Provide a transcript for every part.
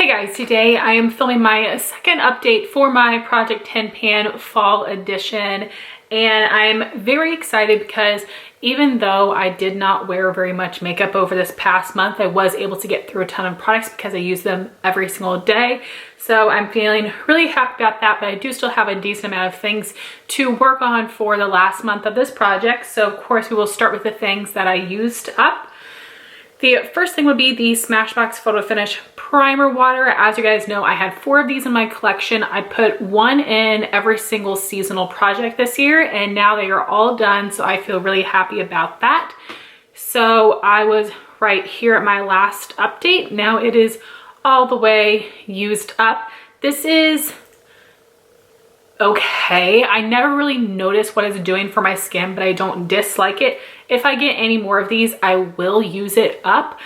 Hey guys, today I am filming my second update for my Project 10 Pan Fall Edition, and I'm very excited because even though I did not wear very much makeup over this past month, I was able to get through a ton of products because I use them every single day. So I'm feeling really happy about that, but I do still have a decent amount of things to work on for the last month of this project. So of course we will start with the things that I used up. The first thing would be the Smashbox Photo Finish Primer Water. As you guys know, I had 4 of these in my collection. I put 1 in every single seasonal project this year, and now they are all done, so I feel really happy about that. So I was right here at my last update. Now it is all the way used up. This is okay. I never really noticed what it's doing for my skin, but I don't dislike it. If I get any more of these, I will use it up,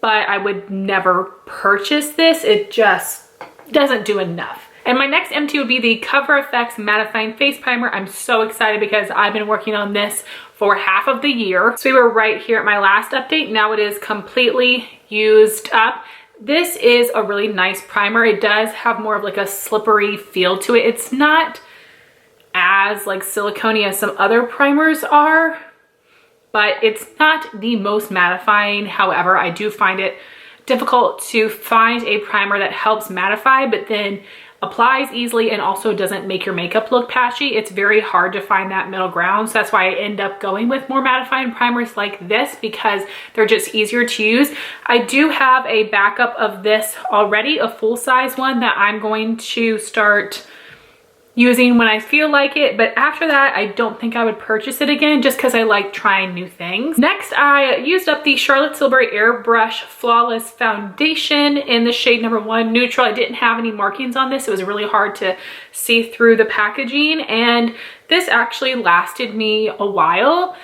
but I would never purchase this. It just doesn't do enough. And my next MT would be the CoverFx Mattifying Face Primer. I'm so excited because I've been working on this for half of the year. So we were right here at my last update. Now it is completely used up. This is a really nice primer. It does have more of like a slippery feel to it. It's not as like silicone as some other primers are, but it's not the most mattifying. However, I do find it difficult to find a primer that helps mattify, but then applies easily and also doesn't make your makeup look patchy. It's very hard to find that middle ground. So that's why I end up going with more mattifying primers like this, because they're just easier to use. I do have a backup of this already, a full-size one that I'm going to start using when I feel like it, but after that I don't think I would purchase it again just because I like trying new things. Next, I used up the Charlotte Tilbury Airbrush Flawless Foundation in the shade number 1 Neutral. I didn't have any markings on this. It was really hard to see through the packaging, and this actually lasted me a while.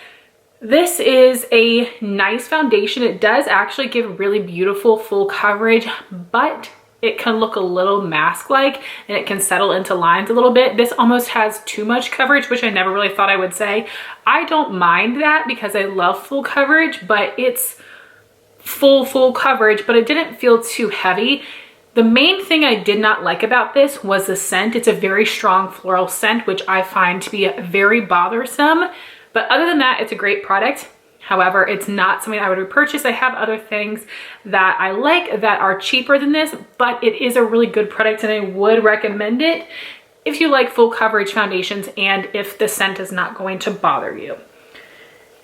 This is a nice foundation. It does actually give really beautiful full coverage, but it can look a little mask-like and it can settle into lines a little bit. This almost has too much coverage, which I never really thought I would say. I don't mind that because I love full coverage, but it's full coverage, but it didn't feel too heavy. The main thing I did not like about this was the scent. It's a very strong floral scent, which I find to be very bothersome. But other than that, it's a great product. However, it's not something I would repurchase. I have other things that I like that are cheaper than this, but it is a really good product and I would recommend it if you like full coverage foundations and if the scent is not going to bother you.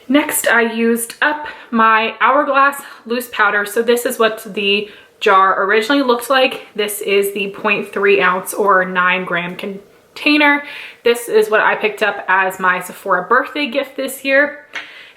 Next, I used up my Hourglass loose powder. So this is what the jar originally looked like. This is the 0.3 ounce or 9 gram container. This is what I picked up as my Sephora birthday gift this year.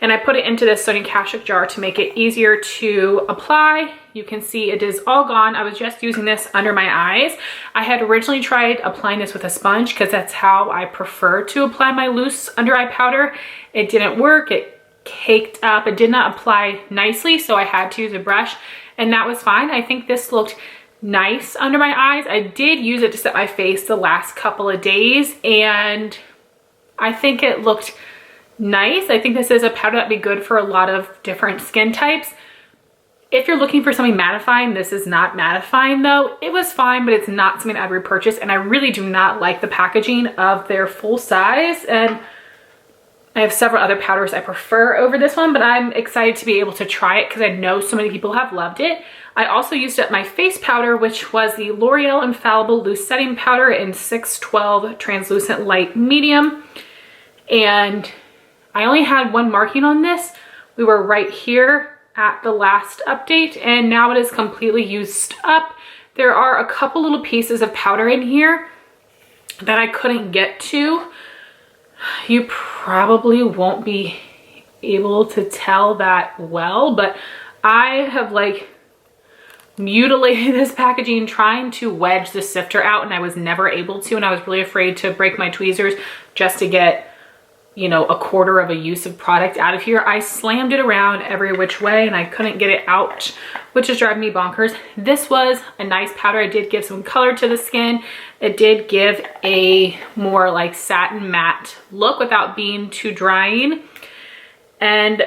And I put it into this sodium caustic jar to make it easier to apply. You can see it is all gone. I was just using this under my eyes. I had originally tried applying this with a sponge because that's how I prefer to apply my loose under eye powder. It didn't work. It caked up. It did not apply nicely, so I had to use a brush, and that was fine. I think this looked nice under my eyes. I did use it to set my face the last couple of days, and I think it looked nice. I think this is a powder that'd be good for a lot of different skin types. If you're looking for something mattifying, this is not mattifying though. It was fine, but it's not something I'd repurchase, and I really do not like the packaging of their full size, and I have several other powders I prefer over this one, but I'm excited to be able to try it because I know so many people have loved it. I also used up my face powder, which was the L'Oreal Infallible Loose Setting Powder in 612 Translucent Light Medium, and I only had 1 marking on this. We were right here at the last update, and now it is completely used up. There are a couple little pieces of powder in here that I couldn't get to. You probably won't be able to tell that well, but I have like mutilated this packaging trying to wedge the sifter out, and I was never able to, and I was really afraid to break my tweezers just to get, you know, a quarter of a use of product out of here. I slammed it around every which way and I couldn't get it out, which is driving me bonkers. This was a nice powder. It did give some color to the skin. It did give a more like satin matte look without being too drying. And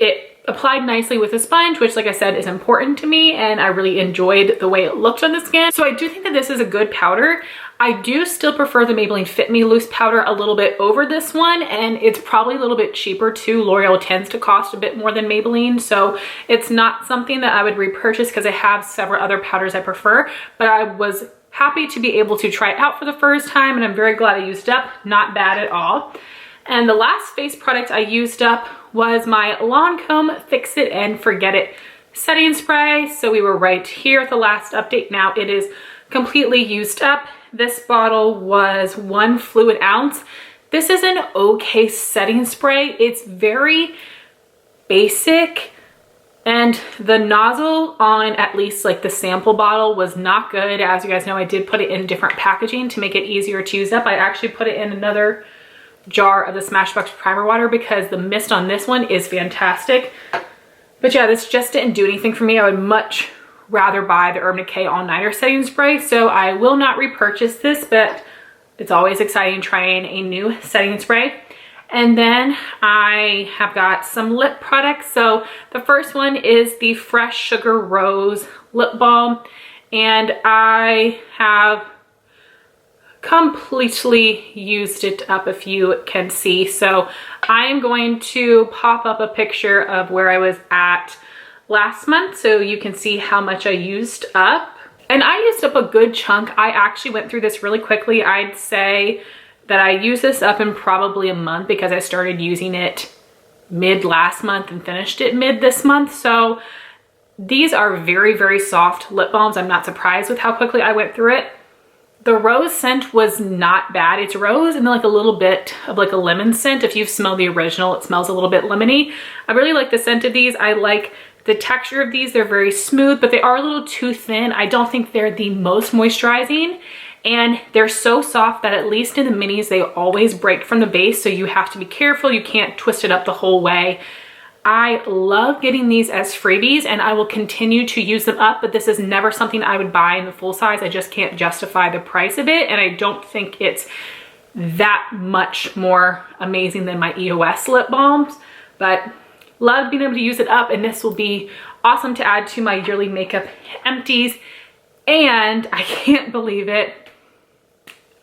it applied nicely with a sponge, which like I said is important to me, and I really enjoyed the way it looked on the skin. So I do think that this is a good powder. I do still prefer the Maybelline Fit Me Loose powder a little bit over this one, and it's probably a little bit cheaper too. L'Oreal tends to cost a bit more than Maybelline, so it's not something that I would repurchase because I have several other powders I prefer, but I was happy to be able to try it out for the first time, and I'm very glad I used it up. Not bad at all. And the last face product I used up was my Lancome Fix It and Forget It setting spray. So we were right here at the last update. Now it is completely used up. This bottle was 1 fluid ounce. This is an okay setting spray. It's very basic, and the nozzle on at least like the sample bottle was not good. As you guys know, I did put it in different packaging to make it easier to use up. I actually put it in another jar of the Smashbox primer water because the mist on this one is fantastic. But yeah, this just didn't do anything for me. I would much rather buy the Urban Decay All Nighter setting spray, so I will not repurchase this, but it's always exciting trying a new setting spray. And then I have got some lip products. So the first one is the Fresh Sugar Rose Lip Balm, and I have completely used it up, if you can see. So I'm going to pop up a picture of where I was at last month so you can see how much I used up. And I used up a good chunk. I actually went through this really quickly. I'd say that I used this up in probably a month because I started using it mid last month and finished it mid this month. So these are very, very soft lip balms. I'm not surprised with how quickly I went through it. The rose scent was not bad. It's rose and then like a little bit of like a lemon scent. If you've smelled the original, it smells a little bit lemony. I really like the scent of these. I like the texture of these. They're very smooth, but they are a little too thin. I don't think they're the most moisturizing, and they're so soft that at least in the minis, they always break from the base. So you have to be careful. You can't twist it up the whole way. I love getting these as freebies, and I will continue to use them up, but this is never something I would buy in the full size. I just can't justify the price of it, and I don't think it's that much more amazing than my EOS lip balms, but love being able to use it up, and this will be awesome to add to my yearly makeup empties. And I can't believe it,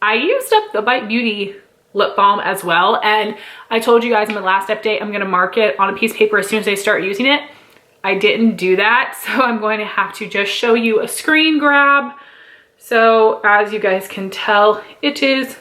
I used up the Bite Beauty lip balm as well, and I told you guys in the last update I'm going to mark it on a piece of paper as soon as I start using it. I didn't do that, so I'm going to have to just show you a screen grab. So as you guys can tell, it is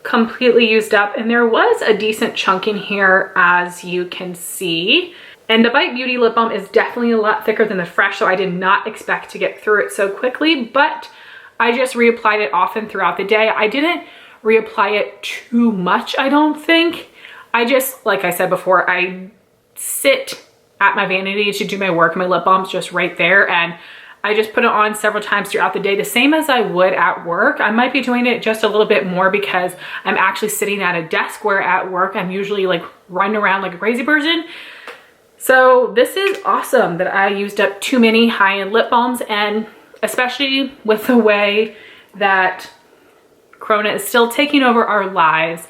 completely used up, and there was a decent chunk in here, as you can see. And the Bite Beauty lip balm is definitely a lot thicker than the Fresh, so I did not expect to get through it so quickly, but I just reapplied it often throughout the day. I didn't reapply it too much, I don't think. I just, like I said before, I sit at my vanity to do my work. My lip balm's just right there, and I just put it on several times throughout the day, the same as I would at work. I might be doing it just a little bit more because I'm actually sitting at a desk, where at work I'm usually like running around like a crazy person. So this is awesome that I used up too many high-end lip balms, and especially with the way that Corona is still taking over our lives.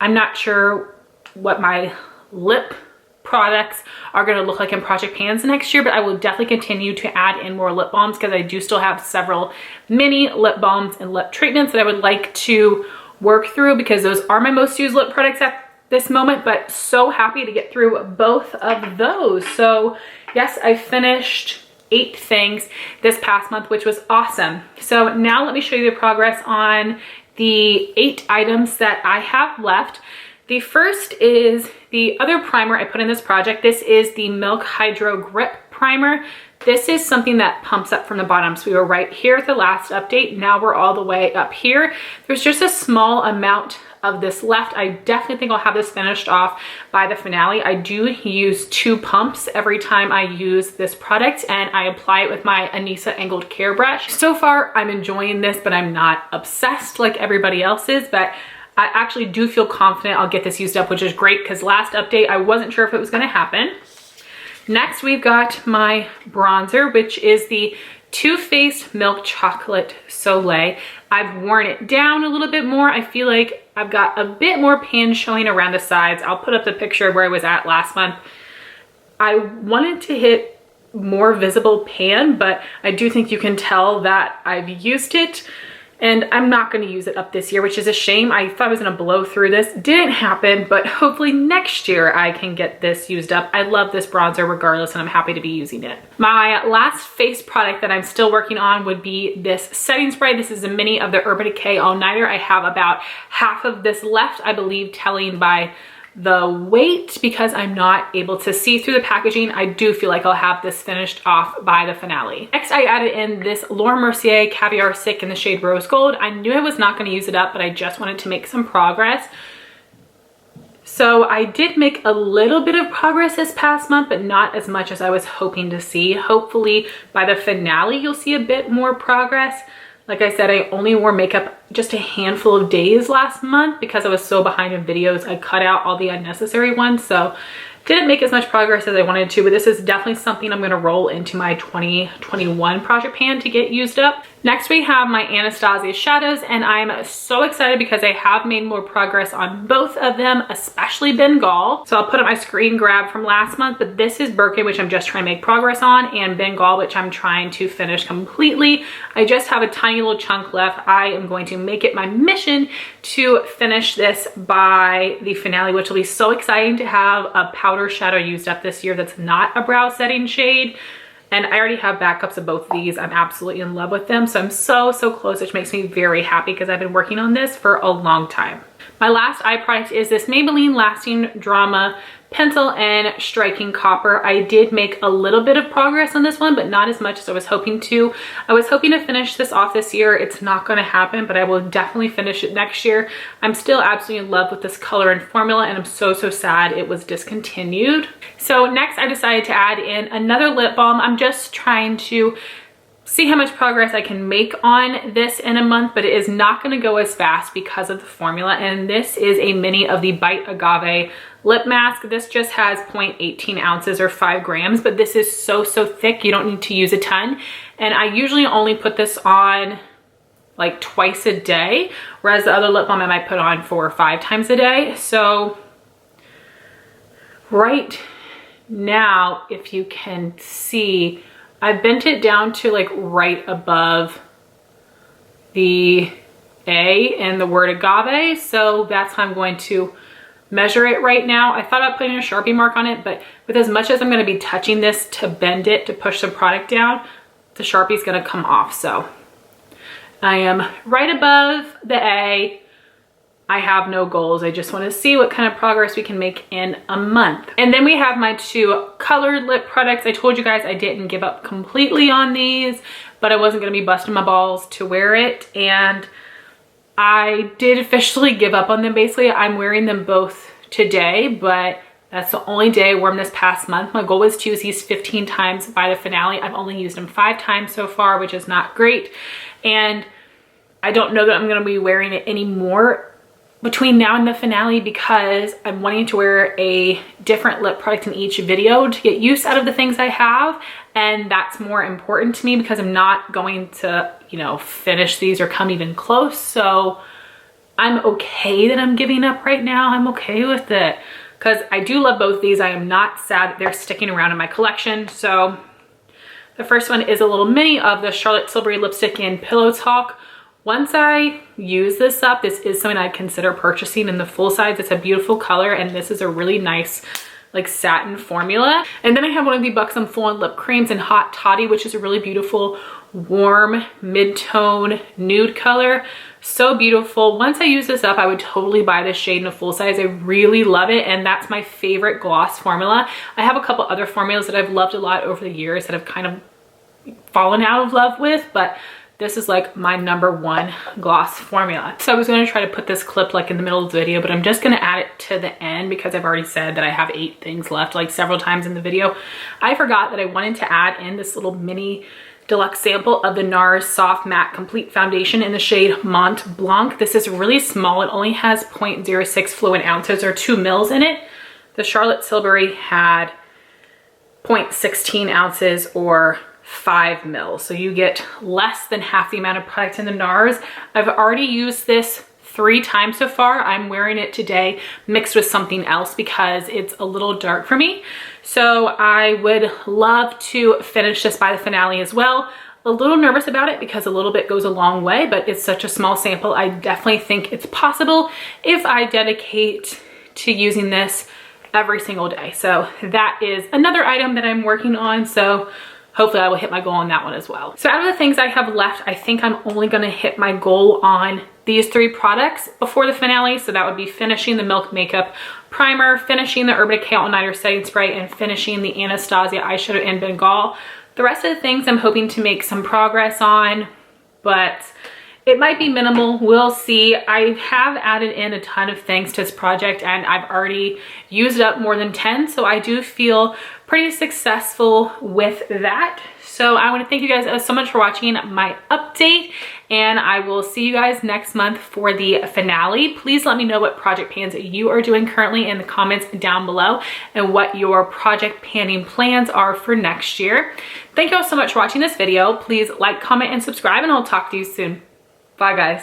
I'm not sure what my lip products are going to look like in Project Pans next year, but I will definitely continue to add in more lip balms because I do still have several mini lip balms and lip treatments that I would like to work through, because those are my most used lip products at this moment. But so happy to get through both of those. So yes, I finished 8 things this past month, which was awesome. So now let me show you the progress on the 8 items that I have left. The first is the other primer I put in this project. This is the Milk Hydro Grip Primer. This is something that pumps up from the bottom. So we were right here at the last update. Now we're all the way up here. There's just a small amount of this left. I definitely think I'll have this finished off by the finale. I do use 2 pumps every time I use this product, and I apply it with my Anisa Angled Care Brush. So far, I'm enjoying this, but I'm not obsessed like everybody else is, but I actually do feel confident I'll get this used up, which is great because last update, I wasn't sure if it was gonna happen. Next, we've got my bronzer, which is the Too Faced Milk Chocolate Soleil. I've worn it down a little bit more. I feel like I've got a bit more pan showing around the sides. I'll put up the picture of where I was at last month. I wanted to hit more visible pan, but I do think you can tell that I've used it, and I'm not going to use it up this year, which is a shame. I thought I was going to blow through this. Didn't happen, but hopefully next year I can get this used up. I love this bronzer regardless, and I'm happy to be using it. My last face product that I'm still working on would be this setting spray. This is a mini of the Urban Decay All Nighter. I have about half of this left, I believe, telling by the weight, because I'm not able to see through the packaging. I do feel like I'll have this finished off by the finale. Next, I added in this Laura Mercier Caviar Sick in the shade Rose Gold. I knew I was not going to use it up, but I just wanted to make some progress. So I did make a little bit of progress this past month, but not as much as I was hoping to see. Hopefully by the finale, you'll see a bit more progress. Like I said, I only wore makeup just a handful of days last month because I was so behind in videos. I cut out all the unnecessary ones, so didn't make as much progress as I wanted to, but this is definitely something I'm gonna roll into my 2021 project pan to get used up. Next, we have my Anastasia shadows, and I'm so excited because I have made more progress on both of them, especially Bengal. So I'll put up my screen grab from last month, but this is Birkin, which I'm just trying to make progress on, and Bengal, which I'm trying to finish completely. I just have a tiny little chunk left. I am going to make it my mission to finish this by the finale, which will be so exciting to have a powder shadow used up this year that's not a brow setting shade. And I already have backups of both of these. I'm absolutely in love with them. So I'm so close, which makes me very happy because I've been working on this for a long time. My last eye product is this Maybelline Lasting Drama Pencil and Striking Copper. I did make a little bit of progress on this one, but not as much as I was hoping to. I was hoping to finish this off this year. It's not going to happen, but I will definitely finish it next year. I'm still absolutely in love with this color and formula, and I'm so sad it was discontinued. So next, I decided to add in another lip balm. I'm just trying to see how much progress I can make on this in a month, but it is not going to go as fast because of the formula. And this is a mini of the Bite Agave lip mask. This just has 0.18 ounces or 5 grams, but this is so thick, you don't need to use a ton. And I usually only put this on like twice a day, whereas the other lip balm I might put on 4 or 5 times a day. So right now, if you can see, I bent it down to like right above the A and the word agave. So that's how I'm going to measure it right now. I thought about putting a Sharpie mark on it, but with as much as I'm going to be touching this to bend it to push the product down, the Sharpie is going to come off. So I am right above the A. I have no goals. I just want to see what kind of progress we can make in a month. And then we have my 2 colored lip products. I told you guys I didn't give up completely on these, but I wasn't going to be busting my balls to wear it. And I did officially give up on them. Basically, I'm wearing them both today, but that's the only day I wore them this past month. My goal was to use these 15 times by the finale. I've only used them 5 times so far, which is not great. And I don't know that I'm going to be wearing it anymore between now and the finale because I'm wanting to wear a different lip product in each video to get use out of the things I have. And that's more important to me because I'm not going to, you know, finish these or come even close. So I'm okay that I'm giving up right now. I'm okay with it because I do love both these. I am not sad that they're sticking around in my collection. So the first one is a little mini of the Charlotte Tilbury lipstick in Pillow Talk. Once I use this up, this is something I'd consider purchasing in the full size. It's a beautiful color, and this is a really nice like satin formula. And then I have one of the Buxom Full On Lip Creams in Hot Toddy, which is a really beautiful, warm, mid-tone nude color. So beautiful. Once I use this up, I would totally buy this shade in a full size. I really love it, and that's my favorite gloss formula. I have a couple other formulas that I've loved a lot over the years that I've kind of fallen out of love with, but this is like my #1 gloss formula. So I was going to try to put this clip like in the middle of the video, but I'm just going to add it to the end because I've already said that I have 8 things left like several times in the video. I forgot that I wanted to add in this little mini deluxe sample of the NARS Soft Matte Complete Foundation in the shade Mont Blanc. This is really small. It only has 0.06 fluid ounces or 2 mils in it. The Charlotte Tilbury had 0.16 ounces or 5 mils. So you get less than half the amount of product in the NARS. I've already used this 3 times so far. I'm wearing it today mixed with something else because it's a little dark for me. So I would love to finish this by the finale as well. A little nervous about it because a little bit goes a long way, but it's such a small sample. I definitely think it's possible if I dedicate to using this every single day. So that is another item that I'm working on. So hopefully I will hit my goal on that one as well. So out of the things I have left, I think I'm only gonna hit my goal on these 3 products before the finale. So that would be finishing the Milk Makeup Primer, finishing the Urban Decay All Nighter Setting Spray, and finishing the Anastasia Eyeshadow in Bengal. The rest of the things I'm hoping to make some progress on, but it might be minimal. We'll see. I have added in a ton of things to this project and I've already used up more than 10. So I do feel pretty successful with that. So I want to thank you guys so much for watching my update, and I will see you guys next month for the finale. Please let me know what project pans you are doing currently in the comments down below and what your project panning plans are for next year. Thank you all so much for watching this video. Please like, comment, and subscribe, and I'll talk to you soon. Bye guys.